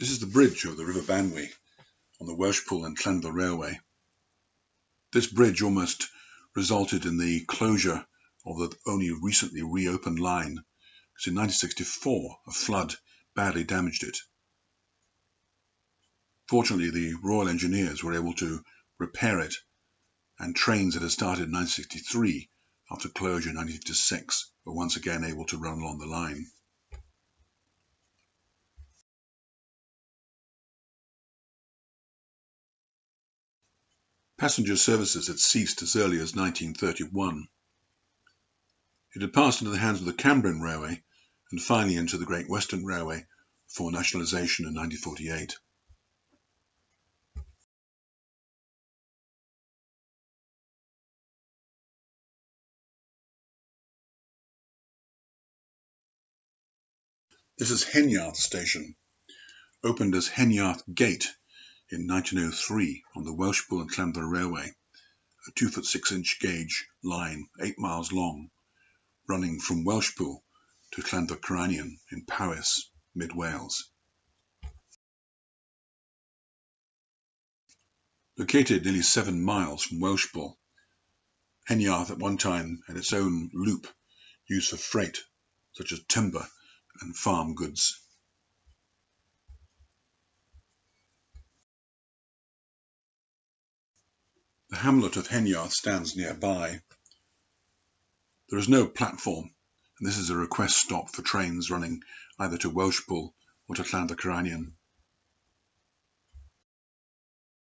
This is the bridge over the River Banwy on the Welshpool and Llanfair Railway. This bridge almost resulted in the closure of the only recently reopened line, because in 1964 a flood badly damaged it. Fortunately, the Royal Engineers were able to repair it, and trains that had started in 1963 after closure in 1956 were once again able to run along the line. Passenger services had ceased as early as 1931. It had passed into the hands of the Cambrian Railway and finally into the Great Western Railway for nationalisation in 1948. This is Heniarth Station, opened as Heniarth Gate in 1903 on the Welshpool and Llanfair Railway, a 2-foot 6-inch gauge line 8 miles long, running from Welshpool to Llanfair in Powys, mid-Wales. Located nearly 7 miles from Welshpool, Heniarth at one time had its own loop used for freight, such as timber and farm goods. The hamlet of Heniarth stands nearby. There is no platform, and this is a request stop for trains running either to Welshpool or to Llanfair.